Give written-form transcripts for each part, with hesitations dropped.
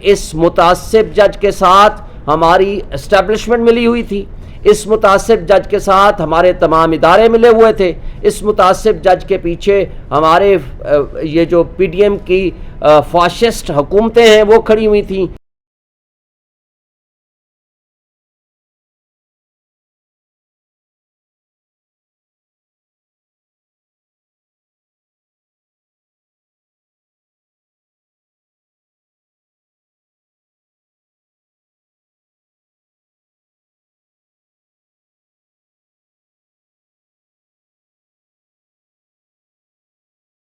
اس متعصب جج کے ساتھ ہماری اسٹیبلشمنٹ ملی ہوئی تھی، اس متعصب جج کے ساتھ ہمارے تمام ادارے ملے ہوئے تھے، اس متعصب جج کے پیچھے ہمارے یہ جو پی ڈی ایم کی فاشسٹ حکومتیں ہیں وہ کھڑی ہوئی تھیں۔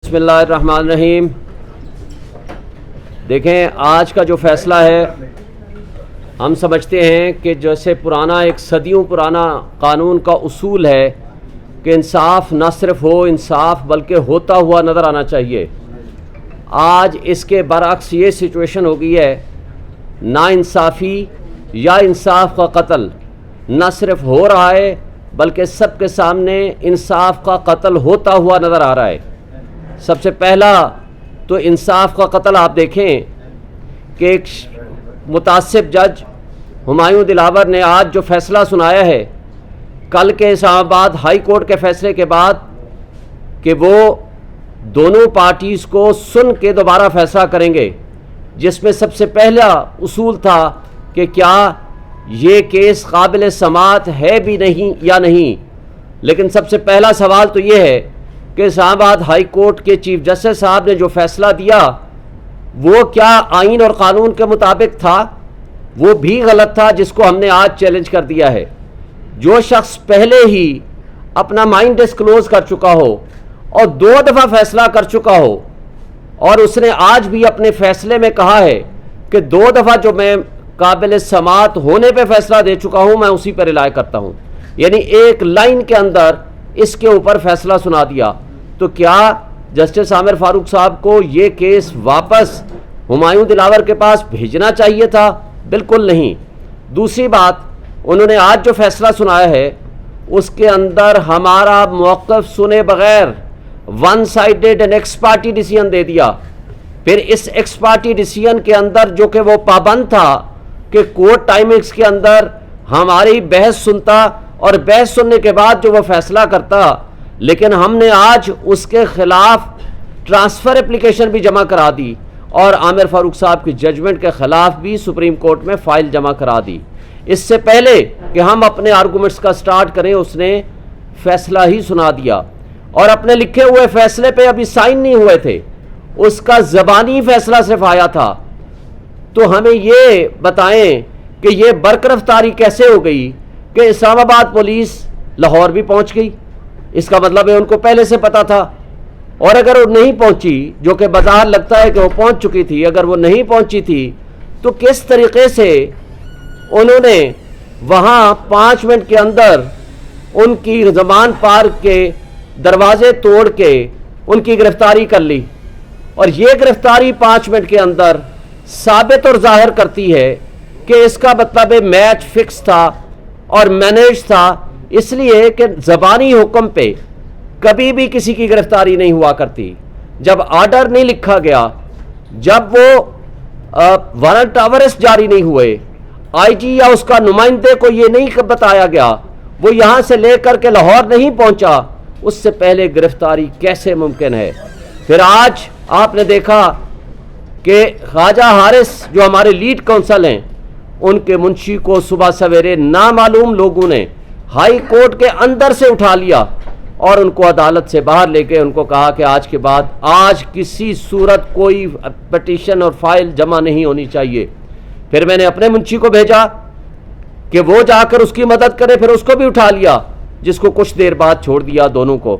بسم اللہ الرحمن الرحیم۔ دیکھیں، آج کا جو فیصلہ ہے ہم سمجھتے ہیں کہ جیسے پرانا ایک صدیوں پرانا قانون کا اصول ہے کہ انصاف نہ صرف ہو، انصاف بلکہ ہوتا ہوا نظر آنا چاہیے۔ آج اس کے برعکس یہ سچویشن ہو گئی ہے، نا انصافی یا انصاف کا قتل نہ صرف ہو رہا ہے بلکہ سب کے سامنے انصاف کا قتل ہوتا ہوا نظر آ رہا ہے۔ سب سے پہلا تو انصاف کا قتل آپ دیکھیں کہ ایک متعصب جج ہمایوں دلاور نے آج جو فیصلہ سنایا ہے کل کے اسلام آباد ہائی کورٹ کے فیصلے کے بعد کہ وہ دونوں پارٹیز کو سن کے دوبارہ فیصلہ کریں گے، جس میں سب سے پہلا اصول تھا کہ کیا یہ کیس قابل سماعت ہے بھی نہیں یا نہیں۔ لیکن سب سے پہلا سوال تو یہ ہے کہ اسلام آباد ہائی کورٹ کے چیف جسٹس صاحب نے جو فیصلہ دیا وہ کیا آئین اور قانون کے مطابق تھا؟ وہ بھی غلط تھا، جس کو ہم نے آج چیلنج کر دیا ہے۔ جو شخص پہلے ہی اپنا مائنڈ ڈسکلوز کر چکا ہو اور 2 دفعہ فیصلہ کر چکا ہو، اور اس نے آج بھی اپنے فیصلے میں کہا ہے کہ 2 دفعہ جو میں قابل سماعت ہونے پہ فیصلہ دے چکا ہوں میں اسی پر رائے کرتا ہوں، یعنی ایک لائن کے اندر اس کے اوپر فیصلہ سنا دیا، تو کیا جسٹس عامر فاروق صاحب کو یہ کیس واپس ہمایوں دلاور کے پاس بھیجنا چاہیے تھا؟ بالکل نہیں۔ دوسری بات، انہوں نے آج جو فیصلہ سنایا ہے اس کے اندر ہمارا موقف سنے بغیر one sided and ex party decision دے دیا۔ پھر اس ایکس پارٹی ڈیسیژن کے اندر جو کہ وہ پابند تھا کہ کورٹ ٹائمنگز کے اندر ہماری بحث سنتا اور بحث سننے کے بعد جو وہ فیصلہ کرتا، لیکن ہم نے آج اس کے خلاف ٹرانسفر اپلیکیشن بھی جمع کرا دی اور عامر فاروق صاحب کی ججمنٹ کے خلاف بھی سپریم کورٹ میں فائل جمع کرا دی۔ اس سے پہلے کہ ہم اپنے آرگومنٹس کا سٹارٹ کریں اس نے فیصلہ ہی سنا دیا، اور اپنے لکھے ہوئے فیصلے پہ ابھی سائن نہیں ہوئے تھے، اس کا زبانی فیصلہ صرف آیا تھا۔ تو ہمیں یہ بتائیں کہ یہ برقرفتاری کیسے ہو گئی کہ اسلام آباد پولیس لاہور بھی پہنچ گئی؟ اس کا مطلب ہے ان کو پہلے سے پتا تھا، اور اگر وہ نہیں پہنچی، جو کہ بظاہر لگتا ہے کہ وہ پہنچ چکی تھی، اگر وہ نہیں پہنچی تھی تو کس طریقے سے انہوں نے وہاں 5 منٹ کے اندر ان کی زمان پارک کے دروازے توڑ کے ان کی گرفتاری کر لی؟ اور یہ گرفتاری 5 منٹ کے اندر ثابت اور ظاہر کرتی ہے کہ اس کا مطلب میچ فکس تھا اور مینیج تھا، اس لیے کہ زبانی حکم پہ کبھی بھی کسی کی گرفتاری نہیں ہوا کرتی۔ جب آرڈر نہیں لکھا گیا، جب وہ وارنٹ آف ارسٹ جاری نہیں ہوئے، آئی جی یا اس کا نمائندے کو یہ نہیں بتایا گیا، وہ یہاں سے لے کر کے لاہور نہیں پہنچا، اس سے پہلے گرفتاری کیسے ممکن ہے؟ پھر آج آپ نے دیکھا کہ خواجہ حارث جو ہمارے لیڈ کونسل ہیں، ان کے منشی کو صبح سویرے نامعلوم لوگوں نے ہائی کورٹ کے اندر سے اٹھا لیا اور ان کو عدالت سے باہر لے کے ان کو کہا کہ آج کے بعد آج کسی صورت کوئی پٹیشن اور فائل جمع نہیں ہونی چاہیے۔ پھر میں نے اپنے منشی کو بھیجا کہ وہ جا کر اس کی مدد کرے، پھر اس کو بھی اٹھا لیا، جس کو کچھ دیر بعد چھوڑ دیا دونوں کو۔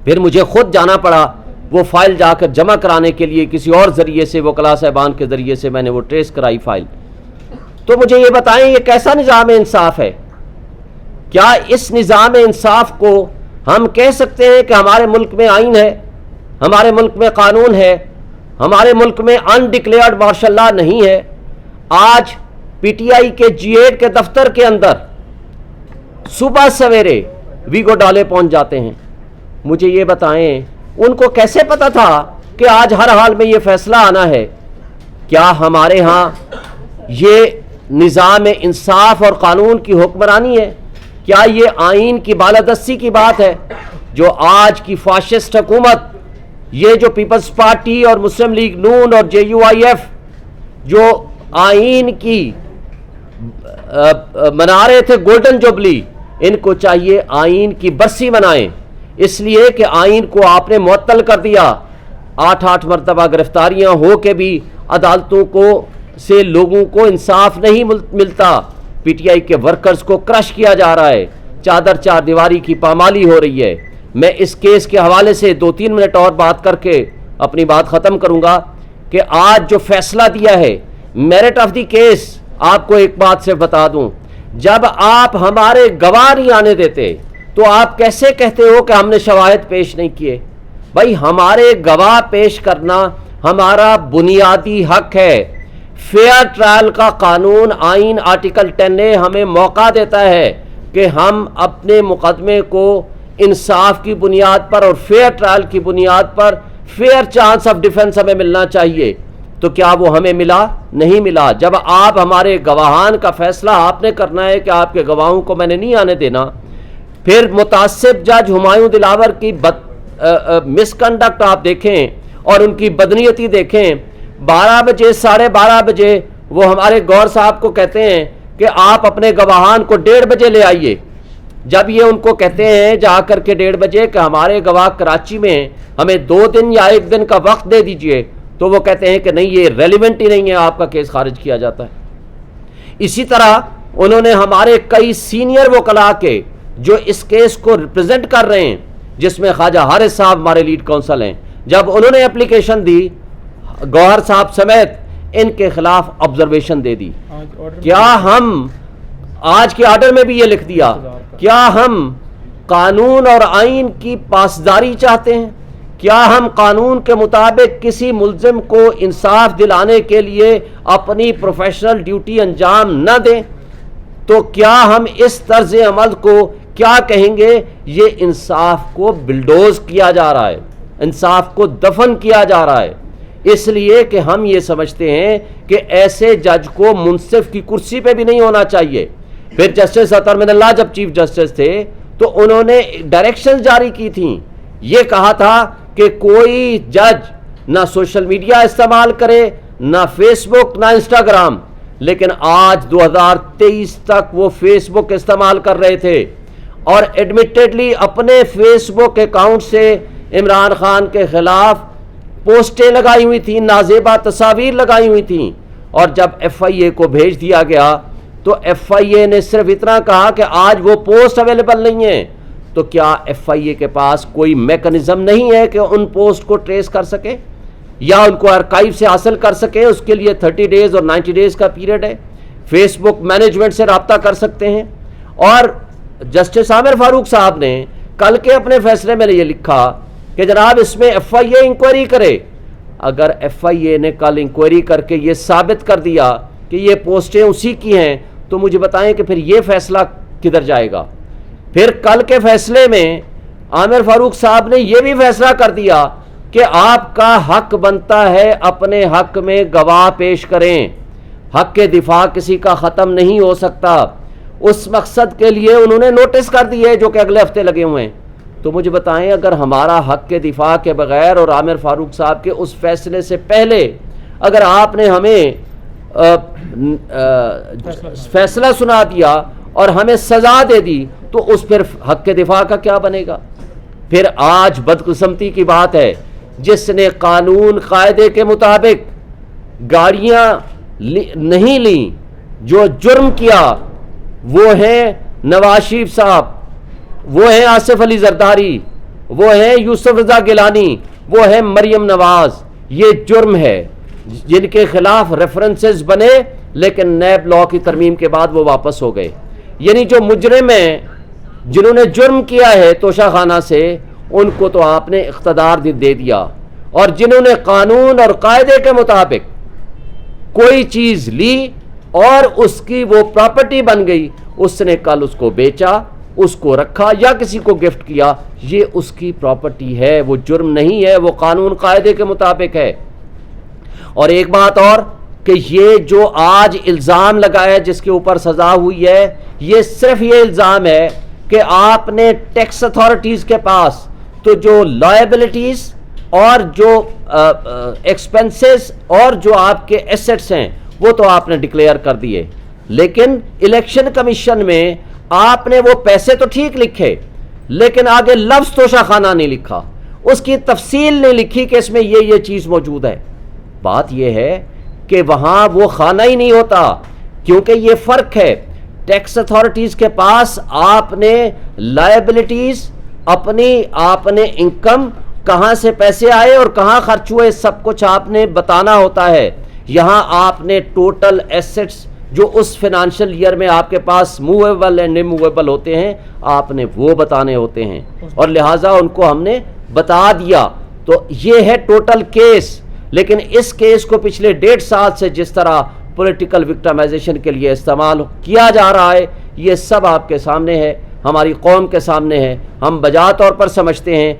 پھر مجھے خود جانا پڑا وہ فائل جا کر جمع کرانے کے لیے، کسی اور ذریعے سے، وکلاء صاحبان کے ذریعے سے میں نے وہ ٹریس کرائی فائل۔ تو مجھے یہ بتائیں یہ کیسا نظام انصاف ہے؟ کیا اس نظام انصاف کو ہم کہہ سکتے ہیں کہ ہمارے ملک میں آئین ہے، ہمارے ملک میں قانون ہے، ہمارے ملک میں انڈکلیئرڈ مارشل لاء نہیں ہے؟ آج پی ٹی آئی کے G8 کے دفتر کے اندر صبح سویرے ویگو ڈالے پہنچ جاتے ہیں۔ مجھے یہ بتائیں ان کو کیسے پتا تھا کہ آج ہر حال میں یہ فیصلہ آنا ہے؟ کیا ہمارے ہاں یہ نظام انصاف اور قانون کی حکمرانی ہے؟ کیا یہ آئین کی بالادستی کی بات ہے؟ جو آج کی فاشسٹ حکومت، یہ جو پیپلز پارٹی اور مسلم لیگ نون اور JUIF جو آئین کی منا رہے تھے گولڈن جوبلی، ان کو چاہیے آئین کی برسی منائیں، اس لیے کہ آئین کو آپ نے معطل کر دیا۔ 8 مرتبہ گرفتاریاں ہو کے بھی عدالتوں کو سے لوگوں کو انصاف نہیں ملتا۔ PTI کے ورکرز کو کرش کیا جا رہا ہے، چار دیواری کی پامالی ہو رہی ہے۔ میں اس کیس کے حوالے سے 2-3 منٹ اور بات کر کے اپنی بات ختم کروں گا کہ آج جو فیصلہ دیا ہے میرٹ آف دی کیس، آپ کو ایک بات سے بتا دوں، جب آپ ہمارے گواہ نہیں آنے دیتے تو آپ کیسے کہتے ہو کہ ہم نے شواہد پیش نہیں کیے؟ بھائی ہمارے گواہ پیش کرنا ہمارا بنیادی حق ہے۔ فیئر ٹرائل کا قانون آئین آرٹیکل 10A ہمیں موقع دیتا ہے کہ ہم اپنے مقدمے کو انصاف کی بنیاد پر اور فیئر ٹرائل کی بنیاد پر فیئر چانس آف ڈیفنس ہمیں ملنا چاہیے۔ تو کیا وہ ہمیں ملا؟ نہیں ملا۔ جب آپ ہمارے گواہان کا فیصلہ آپ نے کرنا ہے کہ آپ کے گواہوں کو میں نے نہیں آنے دینا، پھر متعصب جج ہمایوں دلاور کی مس کنڈکٹ آپ دیکھیں اور ان کی بدنیتی دیکھیں۔ 12 بجے 12:30 بجے وہ ہمارے گور صاحب کو کہتے ہیں کہ آپ اپنے گواہان کو 1:30 بجے لے آئیے۔ جب یہ ان کو کہتے ہیں جا کر کے 1:30 بجے کہ ہمارے گواہ کراچی میں ہمیں 2 دن یا 1 دن کا وقت دے دیجئے، تو وہ کہتے ہیں کہ نہیں یہ ریلیونٹ ہی نہیں ہے، آپ کا کیس خارج کیا جاتا ہے۔ اسی طرح انہوں نے ہمارے کئی سینئر وکلاء کے جو اس کیس کو ریپرزینٹ کر رہے ہیں، جس میں خواجہ حارث صاحب ہمارے لیڈ کونسل ہیں، جب انہوں نے اپلیکیشن دی گوہر صاحب سمیت ان کے خلاف آبزرویشن دے دی۔ کیا ہم آج کے آرڈر میں بھی یہ لکھ دیا، کیا ہم قانون اور آئین کی پاسداری چاہتے ہیں؟ کیا ہم قانون کے مطابق کسی ملزم کو انصاف دلانے کے لیے اپنی پروفیشنل ڈیوٹی انجام نہ دیں؟ تو کیا ہم اس طرز عمل کو کیا کہیں گے؟ یہ انصاف کو بلڈوز کیا جا رہا ہے، انصاف کو دفن کیا جا رہا ہے، اس لیے کہ ہم یہ سمجھتے ہیں کہ ایسے جج کو منصف کی کرسی پہ بھی نہیں ہونا چاہیے۔ پھر جسٹس عطر من اللہ جب چیف جسٹس تھے تو انہوں نے ڈائریکشن جاری کی تھیں، یہ کہا تھا کہ کوئی جج نہ سوشل میڈیا استعمال کرے، نہ فیس بک، نہ انسٹاگرام، لیکن آج 2023 تک وہ فیس بک استعمال کر رہے تھے اور ایڈمیٹڈلی اپنے فیس بک اکاؤنٹ سے عمران خان کے خلاف پوسٹیں لگائی ہوئی تھیں، نازیبا تصاویر لگائی ہوئی تھیں، اور جب FIA کو بھیج دیا گیا تو FIA نے صرف اتنا کہا کہ آج وہ پوسٹ اویلیبل نہیں ہے۔ تو کیا FIA کے پاس کوئی میکنزم نہیں ہے کہ ان پوسٹ کو ٹریس کر سکے یا ان کو آرکائیو سے حاصل کر سکے؟ اس کے لیے 30 ڈیز اور 90 ڈیز کا پیریڈ ہے۔ فیس بک مینجمنٹ سے رابطہ کر سکتے ہیں۔ اور جسٹس عامر فاروق صاحب نے کل کے اپنے فیصلے میں یہ لکھا کہ جناب اس میں FIA انکوائری کرے۔ اگر FIA نے کل انکوائری کر کے یہ ثابت کر دیا کہ یہ پوسٹیں اسی کی ہیں تو مجھے بتائیں کہ پھر یہ فیصلہ کدھر جائے گا؟ پھر کل کے فیصلے میں عامر فاروق صاحب نے یہ بھی فیصلہ کر دیا کہ آپ کا حق بنتا ہے اپنے حق میں گواہ پیش کریں، حق کے دفاع کسی کا ختم نہیں ہو سکتا۔ اس مقصد کے لیے انہوں نے نوٹس کر دیے جو کہ اگلے ہفتے لگے ہوئے ہیں۔ تو مجھے بتائیں اگر ہمارا حق کے دفاع کے بغیر اور عامر فاروق صاحب کے اس فیصلے سے پہلے اگر آپ نے ہمیں فیصلہ سنا دیا اور ہمیں سزا دے دی تو اس پھر حق کے دفاع کا کیا بنے گا؟ پھر آج بدقسمتی کی بات ہے جس نے قانون قاعدے کے مطابق گاڑیاں نہیں لیں، جو جرم کیا، وہ ہیں نواز شریف صاحب، وہ ہیں آصف علی زرداری، وہ ہیں یوسف رضا گیلانی، وہ ہیں مریم نواز۔ یہ جرم ہے جن کے خلاف ریفرنسز بنے لیکن نیب لا کی ترمیم کے بعد وہ واپس ہو گئے۔ یعنی جو مجرم ہیں جنہوں نے جرم کیا ہے توشہ خانہ سے، ان کو تو آپ نے اقتدار دے دیا، اور جنہوں نے قانون اور قاعدے کے مطابق کوئی چیز لی اور اس کی وہ پراپرٹی بن گئی، اس نے کل اس کو بیچا، اس کو رکھا یا کسی کو گفٹ کیا، یہ اس کی پراپرٹی ہے، وہ جرم نہیں ہے، وہ قانون قاعدے کے مطابق ہے۔ اور ایک بات اور کہ یہ جو آج الزام لگا ہے جس کے اوپر سزا ہوئی ہے، یہ صرف یہ الزام ہے کہ آپ نے ٹیکس اتھارٹیز کے پاس تو جو لائبلٹیز اور جو ایکسپنسز اور جو آپ کے ایسٹس ہیں وہ تو آپ نے ڈکلیئر کر دیے، لیکن الیکشن کمیشن میں آپ نے وہ پیسے تو ٹھیک لکھے لیکن آگے لفظ توشہ خانہ نہیں لکھا، اس کی تفصیل نہیں لکھی کہ اس میں یہ چیز موجود ہے۔ بات یہ ہے کہ وہاں وہ خانہ ہی نہیں ہوتا، کیونکہ یہ فرق ہے، ٹیکس اتھارٹیز کے پاس آپ نے لائبلٹیز آپ نے انکم کہاں سے پیسے آئے اور کہاں خرچ ہوئے سب کچھ آپ نے بتانا ہوتا ہے، یہاں آپ نے ٹوٹل ایسٹس جو اس فائنانشل ایئر میں آپ کے پاس موویبل اینڈ اموویبل ہوتے ہیں آپ نے وہ بتانے ہوتے ہیں، اور لہٰذا ان کو ہم نے بتا دیا۔ تو یہ ہے ٹوٹل کیس، لیکن اس کیس کو پچھلے 1.5 سال سے جس طرح پولیٹیکل وکٹمائزیشن کے لیے استعمال کیا جا رہا ہے یہ سب آپ کے سامنے ہے، ہماری قوم کے سامنے ہے۔ ہم بجا طور پر سمجھتے ہیں